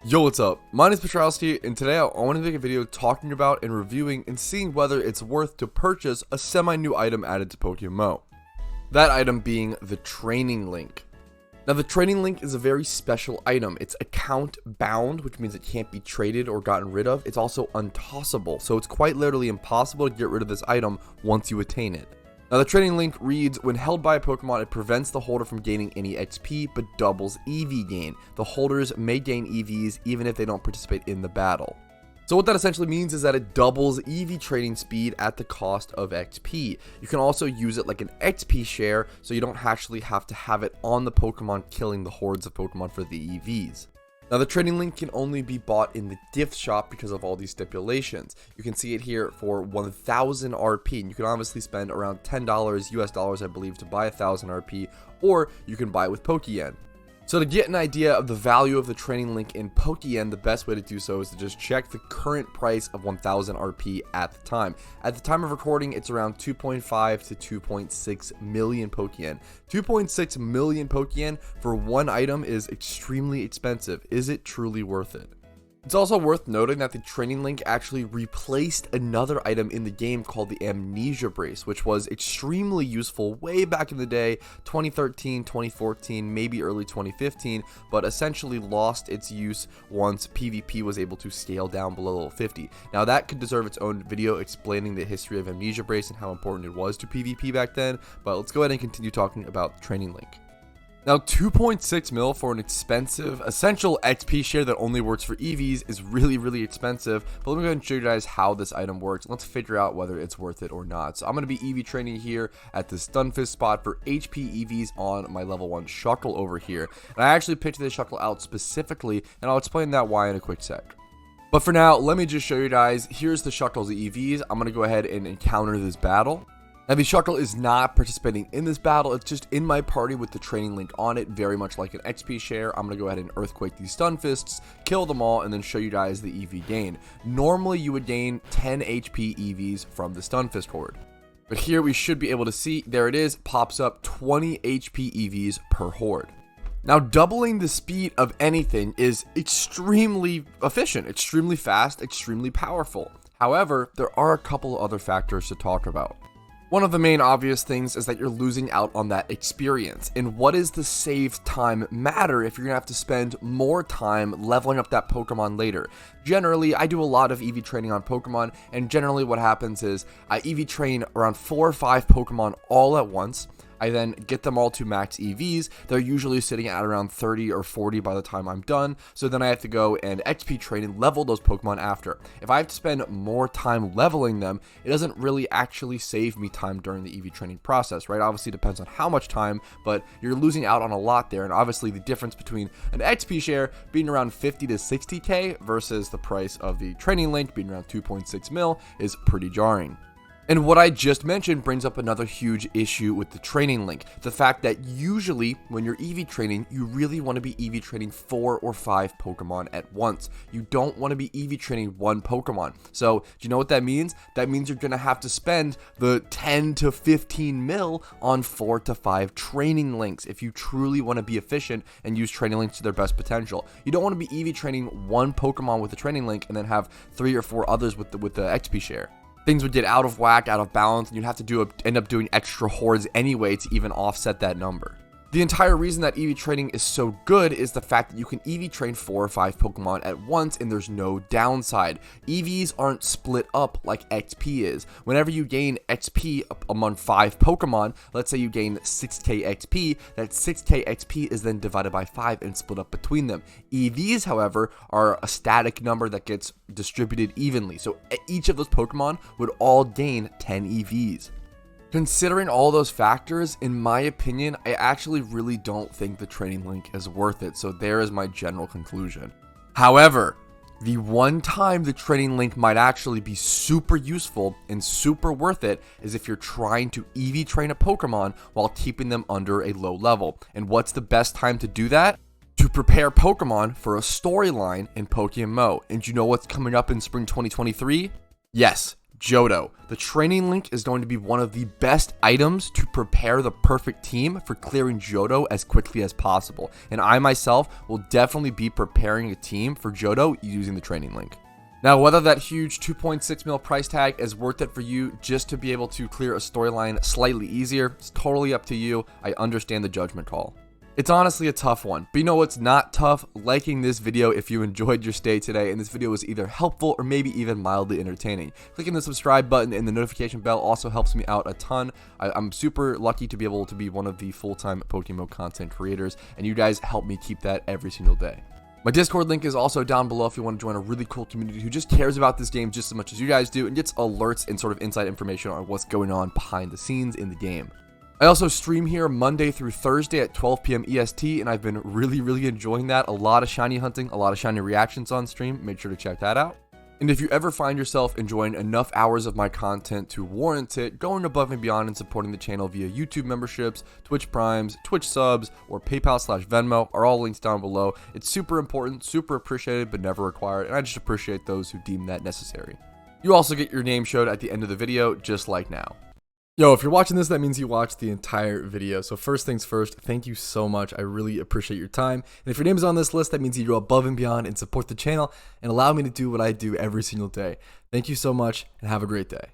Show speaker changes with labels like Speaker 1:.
Speaker 1: Yo, what's up? My name is Patrouski, and today I want to make a video talking about and reviewing and seeing whether it's worth to purchase a semi-new item added to PokeMMO. That item being the training link. Now, the training link is a very special item. It's account bound, which means it can't be traded or gotten rid of. It's also untossable, so it's quite literally impossible to get rid of this item once you attain it. Now, the training link reads, when held by a Pokemon, it prevents the holder from gaining any XP, but doubles EV gain. The holders may gain EVs even if they don't participate in the battle. So what that essentially means is that it doubles EV training speed at the cost of XP. You can also use it like an XP share, so you don't actually have to have it on the Pokemon killing the hordes of Pokemon for the EVs. Now, the training link can only be bought in the gift shop because of all these stipulations. You can see it here for 1000 RP, and you can obviously spend around $10 US dollars, I believe, to buy 1000 RP, or you can buy it with Pokeyen. So to get an idea of the value of the training link in Pokeyen, the best way to do so is to just check the current price of 1000 RP at the time. At the time of recording, it's around 2.5 to 2.6 million Pokeyen. 2.6 million Pokeyen for one item is extremely expensive. Is it truly worth it? It's also worth noting that the training link actually replaced another item in the game called the Amnesia Brace, which was extremely useful way back in the day, 2013, 2014, maybe early 2015, but essentially lost its use once PvP was able to scale down below level 50. Now, that could deserve its own video explaining the history of Amnesia Brace and how important it was to PvP back then, but let's go ahead and continue talking about the training link. Now, 2.6 mil for an expensive, essential XP share that only works for EVs is really expensive, but let me go ahead and show you guys how this item works. Let's figure out whether it's worth it or not. So I'm going to be EV training here at the Stunfisk spot for HP EVs on my level 1 Shuckle over here. And I actually picked this Shuckle out specifically, and I'll explain that why in a quick sec. But for now, let me just show you guys, here's the Shuckle's EVs. I'm going to go ahead and encounter this battle. Now, the Shuckle is not participating in this battle, it's just in my party with the training link on it, very much like an XP share. I'm going to go ahead and Earthquake these Stunfisks, kill them all, and then show you guys the EV gain. Normally, you would gain 10 HP EVs from the Stunfisk horde. But here we should be able to see, there it is, pops up 20 HP EVs per horde. Now, doubling the speed of anything is extremely efficient, extremely fast, extremely powerful. However, there are a couple other factors to talk about. One of the main obvious things is that you're losing out on that experience. And what does the saved time matter if you're going to have to spend more time leveling up that Pokemon later? Generally, I do a lot of EV training on Pokemon, and generally what happens is I EV train around 4 or 5 Pokemon all at once. I then get them all to max EVs. They're usually sitting at around 30 or 40 by the time I'm done. So then I have to go and XP train and level those Pokemon after. If I have to spend more time leveling them, it doesn't really actually save me time during the EV training process, right? Obviously, it depends on how much time, but you're losing out on a lot there. And obviously, the difference between an XP share being around 50 to 60K versus the price of the training link being around 2.6 mil is pretty jarring. And what I just mentioned brings up another huge issue with the training link. The fact that usually when you're EV training, you really want to be EV training 4 or 5 Pokemon at once. You don't want to be EV training 1 Pokemon. So do you know what that means? That means you're going to have to spend the 10 to 15 mil on 4 to 5 training links if you truly want to be efficient and use training links to their best potential. You don't want to be EV training 1 Pokemon with a training link and then have 3 or 4 others with the XP share. Things would get out of whack, out of balance, and you'd have to end up doing extra hordes anyway to even offset that number. The entire reason that EV training is so good is the fact that you can EV train 4 or 5 Pokemon at once and there's no downside. EVs aren't split up like XP is. Whenever you gain XP among 5 Pokemon, let's say you gain 6k XP, that 6k XP is then divided by 5 and split up between them. EVs, however, are a static number that gets distributed evenly. So each of those Pokemon would all gain 10 EVs. Considering all those factors, in my opinion, I actually really don't think the training link is worth it, so there is my general conclusion. However, the one time the training link might actually be super useful and super worth it is if you're trying to EV train a Pokemon while keeping them under a low level. And what's the best time to do that? To prepare Pokemon for a storyline in PokeMMO. And you know what's coming up in spring 2023? Yes, Johto. The training link is going to be one of the best items to prepare the perfect team for clearing Johto as quickly as possible. And I myself will definitely be preparing a team for Johto using the training link. Now, whether that huge 2.6 mil price tag is worth it for you just to be able to clear a storyline slightly easier, it's totally up to you. I understand the judgment call. It's honestly a tough one, but you know what's not tough? Liking this video if you enjoyed your stay today and this video was either helpful or maybe even mildly entertaining. Clicking the subscribe button and the notification bell also helps me out a ton. I'm super lucky to be able to be one of the full-time PokeMMO content creators, and you guys help me keep that every single day. My Discord link is also down below if you want to join a really cool community who just cares about this game just as much as you guys do and gets alerts and sort of inside information on what's going on behind the scenes in the game. I also stream here Monday through Thursday at 12 p.m. EST, and I've been really enjoying that. A lot of shiny hunting, a lot of shiny reactions on stream. Make sure to check that out. And if you ever find yourself enjoying enough hours of my content to warrant it, going above and beyond and supporting the channel via YouTube memberships, Twitch Primes, Twitch subs, or PayPal/Venmo are all links down below. It's super important, super appreciated, but never required, and I just appreciate those who deem that necessary. You also get your name showed at the end of the video, just like now. Yo, if you're watching this, that means you watched the entire video. So first things first, thank you so much. I really appreciate your time. And if your name is on this list, that means you go above and beyond and support the channel and allow me to do what I do every single day. Thank you so much and have a great day.